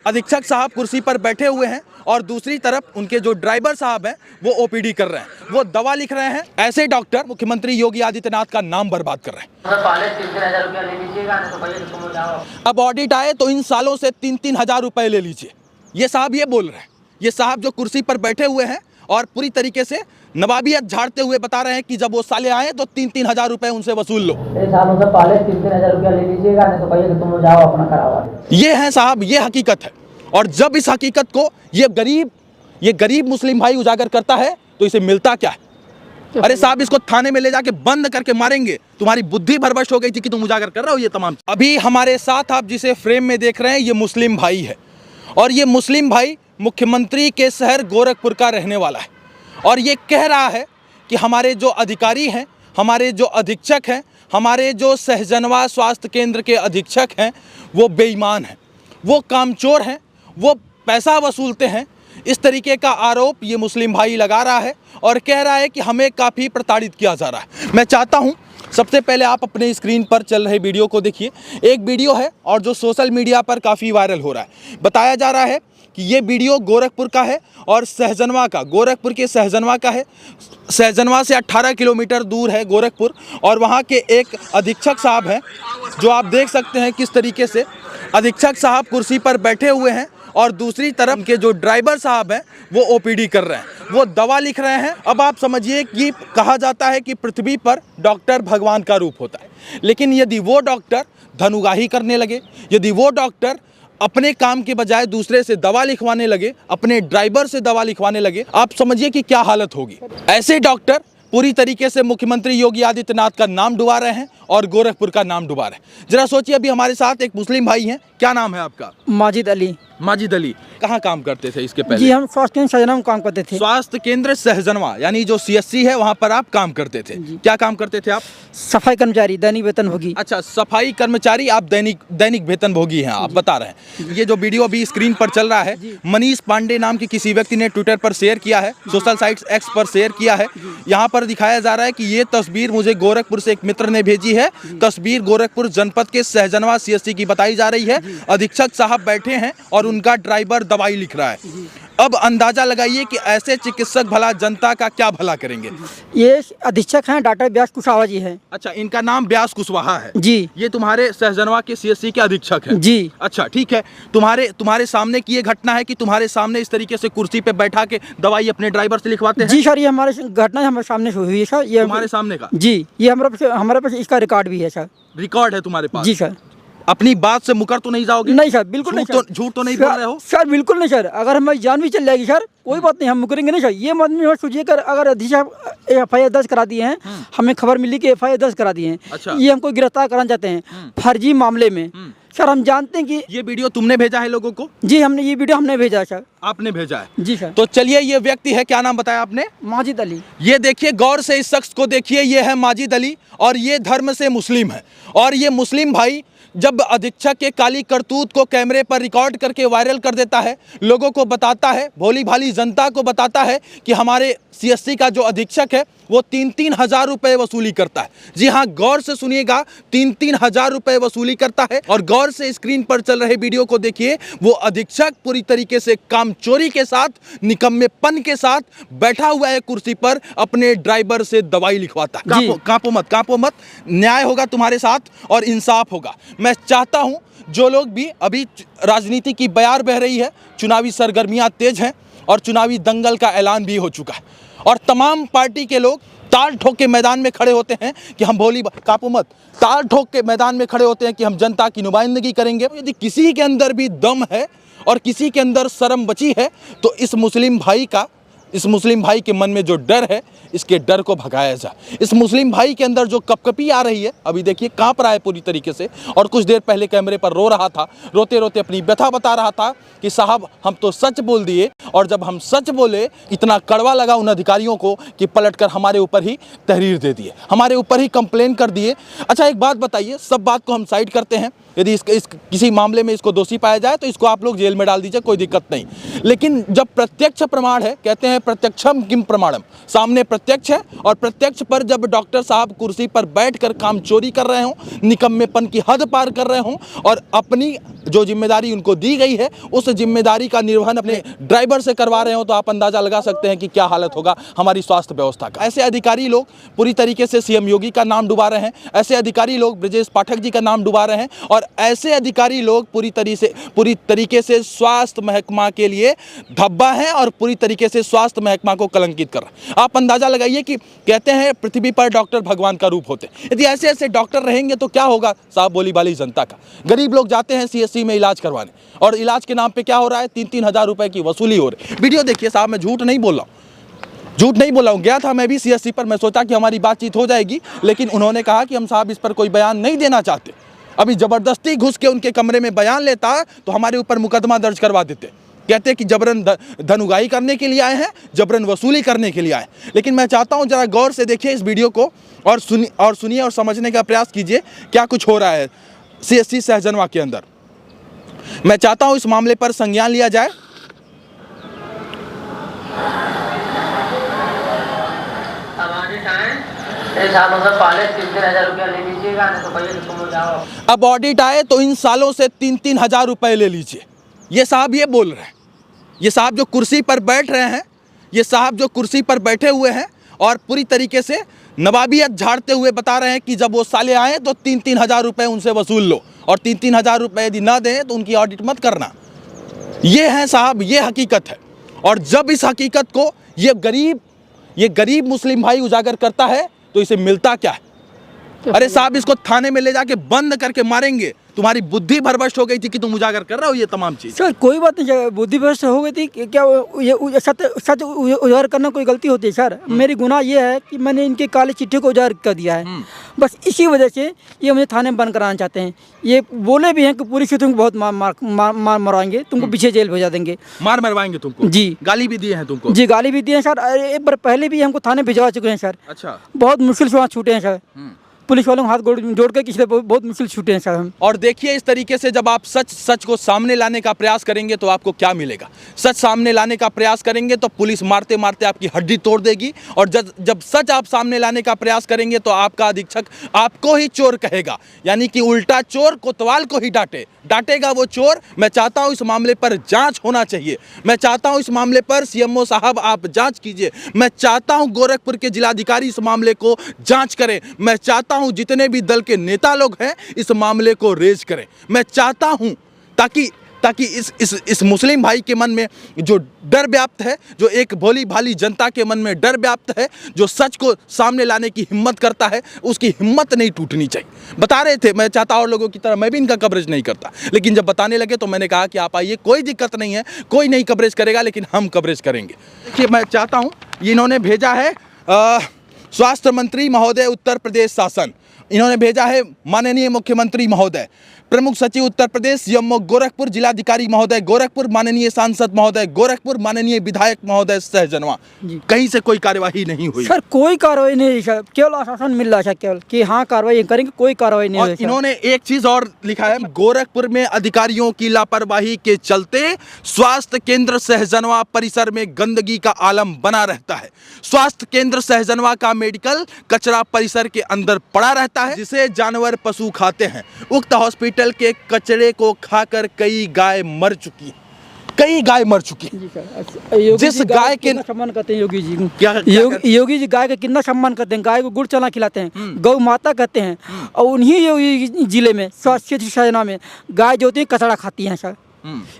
अधीक्षक साहब कुर्सी पर बैठे हुए हैं और दूसरी तरफ उनके जो ड्राइवर साहब हैं वो ओपीडी कर रहे हैं, वो दवा लिख रहे हैं। ऐसे डॉक्टर मुख्यमंत्री योगी आदित्यनाथ का नाम बर्बाद कर रहे हैं। पहले 3-3 हजार रुपया ले लीजिएगा, नहीं तो भैया तो तुम जाओ। अब ऑडिट आए तो इन सालों से 3-3 हजार रुपए ले लीजिए, ये साहब ये बोल रहे हैं। ये साहब जो कुर्सी पर बैठे हुए हैं और पूरी तरीके से नवाबियत झाड़ते हुए बता रहे हैं कि जब वो साले आए तो 3-3 हजार रुपए उनसे वसूल लो। सालों से पहले 3-3 हजार रुपया ले लीजिएगा, नहीं तो भैया तो तुम जाओ अपना करावा। ये है साहब, ये हकीकत है। और जब इस हकीकत को ये गरीब मुस्लिम भाई उजागर करता है तो इसे मिलता क्या है? अरे साहब, इसको थाने में ले जाके बंद करके मारेंगे। तुम्हारी बुद्धि भरबश हो गई थी कि तुम उजागर कर रहे हो ये तमाम। अभी हमारे साथ आप जिसे फ्रेम में देख रहे हैं ये मुस्लिम भाई है, और ये मुस्लिम भाई मुख्यमंत्री के शहर गोरखपुर का रहने वाला है। और ये कह रहा है कि हमारे जो अधिकारी हैं, हमारे जो अधीक्षक हैं, हमारे जो सहजनवा स्वास्थ्य केंद्र के अधीक्षक हैं, वो बेईमान हैं, वो कामचोर हैं, वो पैसा वसूलते हैं। इस तरीके का आरोप ये मुस्लिम भाई लगा रहा है और कह रहा है कि हमें काफ़ी प्रताड़ित किया जा रहा है। मैं चाहता हूं सबसे पहले आप अपने स्क्रीन पर चल रहे वीडियो को देखिए। एक वीडियो है और जो सोशल मीडिया पर काफ़ी वायरल हो रहा है। बताया जा रहा है कि ये वीडियो गोरखपुर का है और सहजनवा का, गोरखपुर के सहजनवा का है। सहजनवा से 18 किलोमीटर दूर है गोरखपुर, और वहाँ के एक अधीक्षक साहब हैं जो आप देख सकते हैं किस तरीके से अधीक्षक साहब कुर्सी पर बैठे हुए हैं और दूसरी तरफ के जो ड्राइवर साहब हैं वो ओपीडी कर रहे हैं, वो दवा लिख रहे हैं। अब आप समझिए कि कहा जाता है कि पृथ्वी पर डॉक्टर भगवान का रूप होता है, लेकिन यदि वो डॉक्टर धनुगाही करने लगे, यदि वो डॉक्टर अपने काम के बजाय दूसरे से दवा लिखवाने लगे, अपने ड्राइवर से दवा लिखवाने लगे, आप समझिए कि क्या हालत होगी। ऐसे डॉक्टर पूरी तरीके से मुख्यमंत्री योगी आदित्यनाथ का नाम डुबा रहे हैं और गोरखपुर का नाम डुबा रहे हैं। जरा सोचिए, अभी हमारे साथ एक मुस्लिम भाई हैं, क्या नाम है आपका? माजिद अली। माजिद अली, कहाँ काम करते थे इसके पहले? जी, हम स्वास्थ्य केंद्र सहजनवा में काम करते थे। स्वास्थ्य केंद्र सहजनवा यानी जो सीएससी है वहाँ पर आप काम करते थे। क्या काम करते थे आप? सफाई कर्मचारी, दैनिक वेतन भोगी। अच्छा, सफाई कर्मचारी, आप दैनिक वेतन भोगी हैं, आप बता रहे हैं। ये जो वीडियो अभी स्क्रीन पर चल रहा है, मनीष पांडे नाम के किसी व्यक्ति ने ट्विटर पर शेयर किया है, सोशल साइट्स एक्स पर शेयर किया है। यहाँ पर दिखाया जा रहा है कि ये तस्वीर मुझे गोरखपुर से एक मित्र ने भेजी है। तस्वीर गोरखपुर जनपद के सहजनवा सीएससी की बताई जा रही है। अधीक्षक साहब बैठे हैं और उनका ड्राइवर दवाई लिख रहा है। अब अंदाजा लगाइए कि ऐसे चिकित्सक भला जनता का क्या भला करेंगे। ये अधीक्षक हैं डॉक्टर व्यास कुशवाहा जी हैं। अच्छा, इनका नाम व्यास कुशवाहा है जी। ये तुम्हारे सहजनवा के सीएससी के अधीक्षक हैं? जी। अच्छा, ठीक है। तुम्हारे सामने की ये घटना है कि तुम्हारे सामने इस तरीके से कुर्सी पे बैठा के दवाई अपने ड्राइवर से लिखवाते हैं? जी सर, ये हमारे घटना हमारे सामने हुई है सर। ये तुम्हारे सामने का? जी, ये हमारे पास इसका रिकॉर्ड भी है सर। रिकॉर्ड है तुम्हारे पास? जी सर। अपनी बात से मुकर तो नहीं जाओगे? नहीं सर, बिल्कुल नहीं। झूठ तो नहीं बोल रहे हो सर? बिल्कुल नहीं सर। अगर हमारी जान भी चल जाएगी सर, कोई बात नहीं, हम मुकरेंगे नहीं सर। ये आदमी सोचिए कर, अगर अधीक्षक एफआईआर दर्ज करा दिए हैं, हमें खबर मिली कि एफआईआर दर्ज करा दिए हैं। अच्छा। ये हमको गिरफ्तार कराना चाहते हैं फर्जी मामले में। सर, हम जानते हैं कि ये वीडियो तुमने भेजा है लोगों को? जी, ये वीडियो हमने भेजा है सर। आपने भेजा है? जी सर। तो चलिए, ये व्यक्ति है, क्या नाम बताया आपने? माजिद अली। ये देखिए, गौर से इस शख्स को देखिए, ये है माजिद अली और ये धर्म से मुस्लिम है। और ये मुस्लिम भाई जब अधीक्षक के काली करतूत को कैमरे पर रिकॉर्ड करके वायरल कर देता है, लोगों को बताता है, भोली भाली जनता को बताता है कि हमारे सीएससी का जो अधीक्षक है वो 3-3 हजार रुपए वसूली करता है। जी हाँ, गौर से सुनिएगा, 3-3 हजार रुपए वसूली करता है। और गौर से स्क्रीन पर चल रहे वीडियो को देखिए, वो अधीक्षक पूरी तरीके से कामचोरी के साथ, निकम्मेपन के साथ बैठा हुआ है कुर्सी पर, अपने ड्राइवर से दवाई लिखवाता है। कांपो मत, न्याय होगा तुम्हारे साथ और इंसाफ होगा। मैं चाहता हूं जो लोग भी, अभी राजनीति की बयार बह रही है, चुनावी सरगर्मियां तेज हैं और चुनावी दंगल का ऐलान भी हो चुका है, और तमाम पार्टी के लोग ताल ठोक के मैदान में खड़े होते हैं कि हम ताल ठोक के मैदान में खड़े होते हैं कि हम जनता की नुमाइंदगी करेंगे। यदि किसी के अंदर भी दम है और किसी के अंदर शर्म बची है तो इस मुस्लिम भाई के मन में जो डर है, इसके डर को भगाया जाए। इस मुस्लिम भाई के अंदर जो कपकपी आ रही है, अभी देखिए कांप रहा है पूरी तरीके से, और कुछ देर पहले कैमरे पर रो रहा था, रोते रोते अपनी व्यथा बता रहा था कि साहब हम तो सच बोल दिए, और जब हम सच बोले इतना कड़वा लगा उन अधिकारियों को कि पलटकर हमारे ऊपर ही तहरीर दे दिए, हमारे ऊपर ही कंप्लेन कर दिए। अच्छा, एक बात बताइए, सब बात को हम साइड करते हैं, यदि इस किसी मामले में इसको दोषी पाया जाए तो इसको आप लोग जेल में डाल दीजिए, कोई दिक्कत नहीं। लेकिन जब प्रत्यक्ष प्रमाण है, कहते हैं प्रत्यक्षम किम प्रमाणम, सामने प्रत्यक्ष है और प्रत्यक्ष पर जब डॉक्टर साहब कुर्सी पर बैठकर काम चोरी कर रहे हों, निकम्मेपन की हद पार कर रहे हों और अपनी जो जिम्मेदारी उनको दी गई है उस जिम्मेदारी का निर्वहन अपने ड्राइवर से करवा रहे हो, तो आप अंदाजा लगा सकते हैं कि क्या हालत होगा हमारी स्वास्थ्य व्यवस्था का। ऐसे अधिकारी लोग पूरी तरीके से सीएम योगी का नाम डुबा रहे हैं, ऐसे अधिकारी लोग ब्रजेश पाठक जी का नाम डुबा रहे हैं और ऐसे अधिकारी लोग पूरी तरीके से स्वास्थ्य महकमा के लिए धब्बा है और पूरी तरीके से स्वास्थ्य महकमा को कलंकित कर रहे हैं। आप अंदाजा लगाइए कि कहते हैं पृथ्वी पर डॉक्टर भगवान का रूप होते हैं, यदि ऐसे ऐसे डॉक्टर रहेंगे तो क्या होगा साहब बोली वाली जनता का। गरीब लोग जाते हैं सीएससी में इलाज करवाने और इलाज के नाम पे क्या हो रहा है, 3-3 हज़ार रुपए की वसूली हो रही है। वीडियो देखिए साहब, मैं झूठ नहीं बोल रहा हूँ, गया था मैं भी सीएससी पर, मैं सोचा कि हमारी बातचीत हो जाएगी, लेकिन उन्होंने कहा कि हम साहब इस पर कोई बयान नहीं देना चाहते। अभी जबरदस्ती घुस के उनके कमरे में बयान लेता तो हमारे ऊपर मुकदमा दर्ज करवा देते, कहते कि जबरन धन उगाही करने के लिए आए हैं, जबरन वसूली करने के लिए आए। लेकिन मैं चाहता हूं जरा गौर से देखिए इस वीडियो को और सुनिए और समझने का प्रयास कीजिए क्या कुछ हो रहा है सीएससी सहजनवा के अंदर। मैं चाहता हूं इस मामले पर संज्ञान लिया जाए। सालों से पहले 3-3 हज़ार रुपया ले लीजिएगा, नहीं तो कहिए कि तुम जाओ। अब ऑडिट आए तो इन सालों से 3-3 हज़ार रुपए ले लीजिए, ये साहब ये बोल रहे हैं। ये साहब जो कुर्सी पर बैठ रहे हैं, ये साहब जो कुर्सी पर बैठे हुए हैं और पूरी तरीके से नवाबियत झाड़ते हुए बता रहे हैं कि जब वो साले आए तो 3-3 हज़ार रुपये उनसे वसूल लो और 3-3 हज़ार रुपये यदि ना दें तो उनकी ऑडिट मत करना। ये है साहब, ये हकीकत है। और जब इस हकीकत को ये गरीब मुस्लिम भाई उजागर करता है तो इसे मिलता क्या है। अरे साहब इसको थाने में ले जाके बंद करके मारेंगे। तुम्हारी बुद्धि भ्रष्ट हो गई थी कि तुम उजागर कर रहे हो ये तमाम चीज। सर कोई बात नहीं, बुद्धि भ्रष्ट हो गई थी क्या, ये सच उजागर करना कोई गलती होती है सर। मेरी गुनाह ये है कि मैंने इनके काले चिट्ठे को उजागर कर दिया है, बस इसी वजह से ये मुझे थाने में बंद कराना चाहते हैं। ये बोले भी हैं कि पुलिस से तुमको बहुत मार मरवाएंगे, तुमको पीछे जेल भेजा देंगे, मार मरवाएंगे तुमको। जी गाली भी दिए हैं तुमको? जी गाली भी दिए हैं सर, एक बार पहले भी हमको थाने भिजवा चुके हैं सर। अच्छा, बहुत मुश्किल से वहाँ छूटे हैं सर, पुलिस वालों को हाथ जोड़ के किसी बहुत मुश्किल छूटे हैं सर हम। और देखिए इस तरीके से जब आप सच को सामने लाने का प्रयास करेंगे तो आपको क्या मिलेगा। सच सामने लाने का प्रयास करेंगे तो पुलिस मारते मारते आपकी हड्डी तोड़ देगी और जब सच आप सामने लाने का प्रयास करेंगे तो आपका अधीक्षक आपको ही चोर कहेगा, यानी कि उल्टा चोर कोतवाल को ही डांटेगा वो चोर। मैं चाहता हूं इस मामले पर जांच होना चाहिए। मैं चाहता हूं इस मामले पर सीएमओ साहब आप जांच कीजिए। मैं चाहता हूं गोरखपुर के जिलाधिकारी इस मामले को जांच करें। मैं चाहता हूं जितने भी दल के नेता लोग हैं इस मामले को रेज करें। मैं चाहता हूं ताकि इस मुस्लिम भाई के मन में जो डर व्याप्त है, जो एक भोली भाली जनता के मन में डर व्याप्त है, जो सच को सामने लाने की हिम्मत करता है, उसकी हिम्मत नहीं टूटनी चाहिए। बता रहे थे, मैं चाहता और लोगों की तरह मैं भी इनका कवरेज नहीं करता, लेकिन जब बताने लगे तो मैंने कहा कि आप आइए, कोई दिक्कत नहीं है, कोई नहीं कवरेज करेगा लेकिन हम कवरेज करेंगे। देखिए मैं चाहता हूँ, इन्होंने भेजा है स्वास्थ्य मंत्री महोदय उत्तर प्रदेश शासन, इन्होंने भेजा है माननीय मुख्यमंत्री महोदय, प्रमुख सचिव उत्तर प्रदेश सीएमओ गोरखपुर, जिलाधिकारी महोदय गोरखपुर, माननीय सांसद महोदय गोरखपुर, माननीय विधायक महोदय सहजनवा। कहीं से कोई कार्यवाही नहीं हुई सर, कोई कार्रवाई नहीं हुई सर, केवल आश्वासन मिल रहा है केवल कि हाँ कार्रवाई करेंगे, कोई कार्रवाई नहीं हुई। इन्होंने एक चीज और लिखा है, गोरखपुर में अधिकारियों की लापरवाही के चलते स्वास्थ्य केंद्र सहजनवा परिसर में गंदगी का आलम बना रहता है। स्वास्थ्य केंद्र सहजनवा का मेडिकल कचरा परिसर के अंदर पड़ा रहता है, जिसे जानवर पशु खाते हैं। उक्त हॉस्पिटल के कचरे को खाकर कई गाय मर चुकी हैं। जिस गाय के सम्मान करते हैं योगी जी, क्या योगी जी गाय का कितना सम्मान करते हैं, गाय को गुड़ चना खिलाते हैं, गौ माता कहते हैं। और उन्हीं योगी जिले में स्वास्थ्य योजना में गाय जो होती है कचरा खाती हैं सर।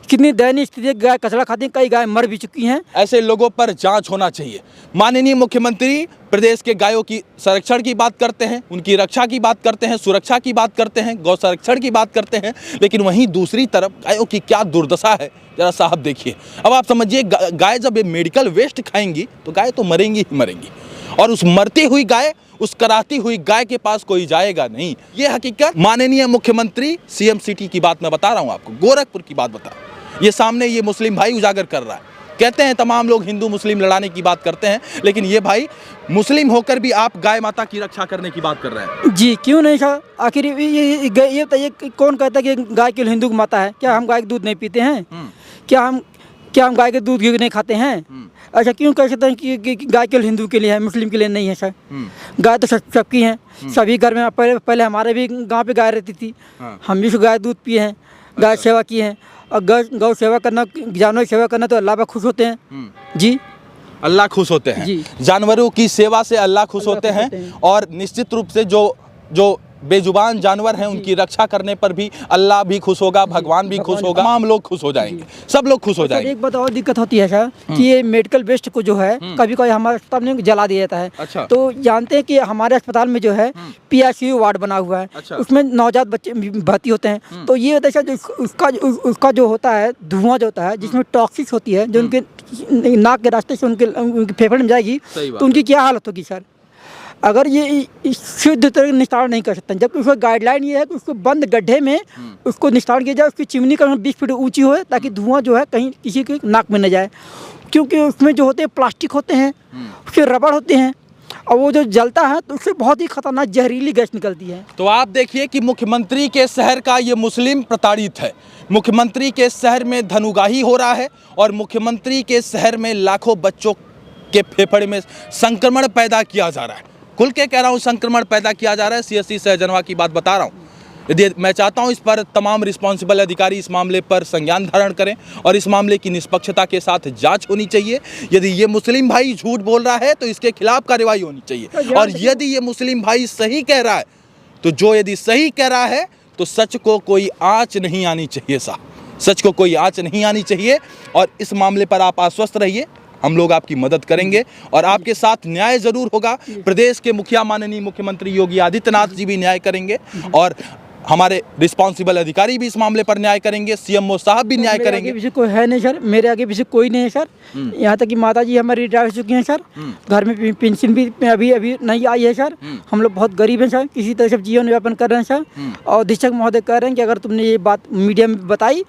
कितनी दयनीय स्थिति है, गाय कचरा खाती है, कई गाय मर भी चुकी हैं। ऐसे लोगों पर जांच होना चाहिए। माननीय मुख्यमंत्री प्रदेश के गायों की संरक्षण की बात करते हैं, उनकी रक्षा की बात करते हैं, सुरक्षा की बात करते हैं, गौ संरक्षण की बात करते हैं, लेकिन वहीं दूसरी तरफ गायों की क्या दुर्दशा है जरा साहब देखिए। अब आप समझिए, गाय जब ये मेडिकल वेस्ट खाएंगी तो गाय तो मरेंगी ही मरेंगी, और उस मरती हुई गाय, उस कराती हुई गाय के पास कोई जाएगा नहीं। ये हकीकत माननीय मुख्यमंत्री सीएम सिटी की बात मैं बता रहा हूँ आपको, गोरखपुर की बात बता रहा हूँ। ये सामने ये मुस्लिम भाई उजागर कर रहा है कहते हैं तमाम लोग हिंदू मुस्लिम लड़ाने की बात करते हैं, लेकिन ये भाई मुस्लिम होकर भी आप गाय माता की रक्षा करने की बात कर रहे हैं। जी क्यों नहीं सर, आखिर ये बताइए कौन कहता है कि गाय केवल हिंदू की माता है? क्या हम गाय का दूध नहीं पीते हैं? क्या हम गाय के दूध घी नहीं खाते हैं? अच्छा क्यों कह सकते हैं कि गाय केवल हिंदू के लिए है, मुस्लिम के लिए नहीं है सर? गाय तो सबकी है, सभी घर में। पहले हमारे भी गांव पे गाय रहती थी, हम भी गाय दूध पिए हैं, गाय सेवा की है। और गौ सेवा करना, जानवर सेवा करना तो अल्लाह पर खुश होते हैं। जी अल्लाह खुश होते हैं जी। जानवरों की सेवा से अल्लाह खुश होते हैं, और निश्चित रूप से जो बेजुबान जानवर हैं उनकी रक्षा करने पर भी अल्लाह भी खुश होगा, भगवान भी खुश होगा, तमाम लोग खुश हो जाएंगे, सब लोग खुश हो जाएंगे। एक बात और दिक्कत होती है सर कि ये मेडिकल वेस्ट को जो है कभी कभी हमारे अस्पताल में जला दिया जाता है। अच्छा। तो जानते हैं कि हमारे अस्पताल में जो है PICU वार्ड बना हुआ है। अच्छा। उसमें नवजात बच्चे भर्ती होते हैं। तो ये होता है उसका जो होता है धुआं जो होता है, जिसमें टॉक्सिक होती है, जो उनके नाक के रास्ते से उनके फेफड़े में जाएगी, तो उनकी क्या हालत होगी सर? अगर ये शुद्ध तरह निस्तारण नहीं कर सकते, जबकि उसका गाइडलाइन ये है कि उसको बंद गड्ढे में उसको निस्तारण किया जाए, उसकी चिमनी कम 20 फीट ऊंची हो, ताकि धुआं जो है कहीं किसी के नाक में न जाए। क्योंकि उसमें जो होते हैं प्लास्टिक होते हैं, उसके रबड़ होते हैं, और वो जो जलता है तो उससे बहुत ही खतरनाक जहरीली गैस निकलती है। तो आप देखिए कि मुख्यमंत्री के शहर का ये मुस्लिम प्रताड़ित है। मुख्यमंत्री के शहर में धनुगाही हो रहा है, और मुख्यमंत्री के शहर में लाखों बच्चों के फेफड़े में संक्रमण पैदा किया जा रहा है। खुल के कह रहा हूँ, संक्रमण पैदा किया जा रहा है। CSC सहजनवा की बात बता रहा हूँ। यदि मैं चाहता हूँ इस पर तमाम रिस्पॉन्सिबल अधिकारी इस मामले पर संज्ञान धारण करें, और इस मामले की निष्पक्षता के साथ जांच होनी चाहिए। यदि ये मुस्लिम भाई झूठ बोल रहा है तो इसके खिलाफ कार्रवाई होनी चाहिए, और यदि ये मुस्लिम भाई सही कह रहा है तो यदि सही कह रहा है तो सच को कोई आँच नहीं आनी चाहिए साहब, सच को कोई आँच नहीं आनी चाहिए। और इस मामले पर आप आश्वस्त रहिए, हम लोग आपकी मदद करेंगे और आपके साथ न्याय जरूर होगा। प्रदेश के मुखिया माननीय मुख्यमंत्री योगी आदित्यनाथ जी भी न्याय करेंगे, और हमारे रिस्पॉन्सिबल अधिकारी भी इस मामले पर न्याय करेंगे, CMO साहब भी न्याय करेंगे। पीछे कोई है नहीं सर, मेरे आगे पीछे कोई नहीं है सर। यहाँ तक कि माता जी हमारी रिटायर हो चुकी हैं सर, घर में पेंशन भी अभी नहीं आई है सर। हम लोग बहुत गरीब हैं सर, किसी तरह से जीवन यापन कर रहे हैं सर। और अधीक्षक महोदय कह रहे हैं कि अगर तुमने ये बात मीडिया में बताई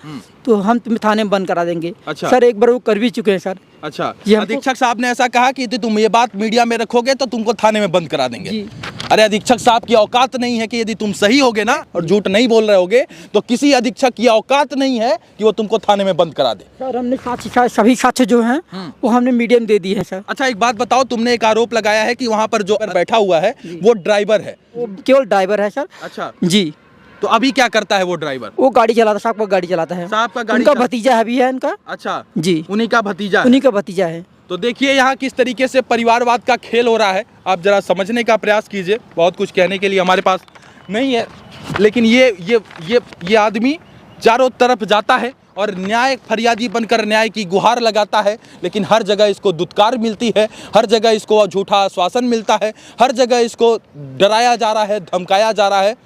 तो हम तुम्हें थाने में बंद करा देंगे। अच्छा। सर एक बार वो कर भी चुके हैं सर। अच्छा, अधीक्षक साहब ने ऐसा कहा कि यदि तुम ये बात मीडिया में रखोगे तो तुमको थाने में बंद करा देंगे। अरे अधीक्षक साहब की औकात नहीं है कि यदि तुम सही होगे ना और झूठ नहीं बोल रहे होगे तो किसी अधीक्षक की औकात नहीं है कि वो तुमको थाने में बंद करा दे। सर हमने सभी साक्ष्य जो हैं वो हमने मीडिया में दे दिए हैं सर। अच्छा एक बात बताओ, तुमने एक आरोप लगाया है कि वहाँ पर जो बैठा हुआ है वो ड्राइवर है। वो केवल ड्राइवर है सर। अच्छा जी। तो अभी क्या करता है वो ड्राइवर? वो गाड़ी चलाता, साहब का गाड़ी चलाता है। साहब का गाड़ी उनका भतीजा है भी है इनका। अच्छा जी, उन्हीं का भतीजा है। उन्हीं का भतीजा है। तो देखिए यहाँ किस तरीके से परिवारवाद का खेल हो रहा है, आप जरा समझने का प्रयास कीजिए। बहुत कुछ कहने के लिए हमारे पास नहीं है, लेकिन ये आदमी चारों तरफ जाता है और न्याय फरियादी बनकर न्याय की गुहार लगाता है, लेकिन हर जगह इसको दुत्कार मिलती है, हर जगह इसको झूठा आश्वासन मिलता है, हर जगह इसको डराया जा रहा है, धमकाया जा रहा है।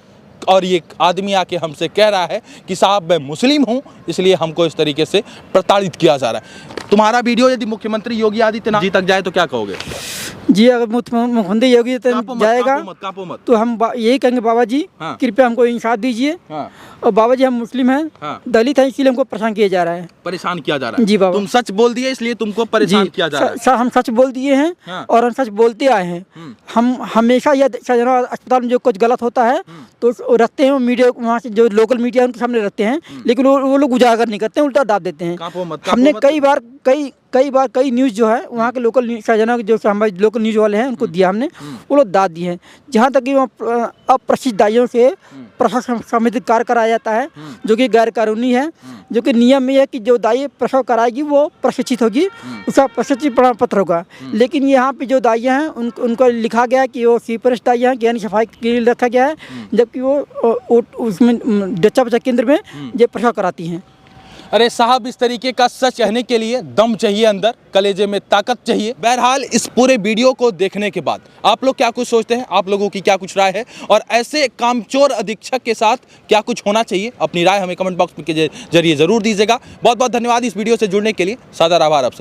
और ये आदमी आके हमसे कह रहा है कि साहब मैं मुस्लिम हूँ इसलिए हमको इस तरीके से प्रताड़ित किया जा रहा है। तुम्हारा वीडियो यदि मुख्यमंत्री योगी आदित्यनाथ जी तक जाए तो क्या कहोगे? जी अगर मुख्यमंत्री योगी जाएगा तो हम यही कहेंगे, बाबा जी कृपया हमको इंसाफ दीजिए। और बाबा जी हम मुस्लिम हैं, दलित हैं, इसीलिए हमको परेशान किया जा रहा है। परेशान किया जा रहा है जी बाबा। तुम सच बोल दिए इसलिए तुमको परेशान किया जा रहा है। सर हम सच बोल दिए हैं और हम सच बोलते आए हैं। हम हमेशा यह अस्पताल में जो कुछ गलत होता है तो रखते हैं, मीडिया वहाँ से जो लोकल मीडिया उनके सामने रखते हैं, लेकिन वो लोग उजागर नहीं करते हैं, उल्टा दाब देते हैं। हमने कई बार कई न्यूज़ जो है वहाँ के लोकल शाहजहां जो हमारे लोकल न्यूज़ वाले हैं उनको दिया हमने, वो लोग दाद दिए हैं। जहाँ तक कि वहाँ अप्रशिक्षित दाइयों से प्रसव संबंधित कार्य कराया जाता है जो कि गैर कानूनी है, जो कि नियम में है कि जो दाई प्रसव कराएगी वो प्रशिक्षित होगी, उसका प्रशिक्षित प्रमाण पत्र होगा। लेकिन यहाँ पे जो दाइयाँ हैं उनको लिखा गया है कि वो सीपरस्ट दाइयाँ हैं, यानी सफाई के लिए रखा गया है, जबकि वो उसमें बच्चा केंद्र में ये प्रसव कराती हैं। अरे साहब इस तरीके का सच कहने के लिए दम चाहिए, अंदर कलेजे में ताकत चाहिए। बहरहाल इस पूरे वीडियो को देखने के बाद आप लोग क्या कुछ सोचते हैं, आप लोगों की क्या कुछ राय है, और ऐसे कामचोर अधीक्षक के साथ क्या कुछ होना चाहिए, अपनी राय हमें कमेंट बॉक्स के जरिए जरूर दीजिएगा। बहुत बहुत धन्यवाद इस वीडियो से जुड़ने के लिए, सादर आभार आप सब।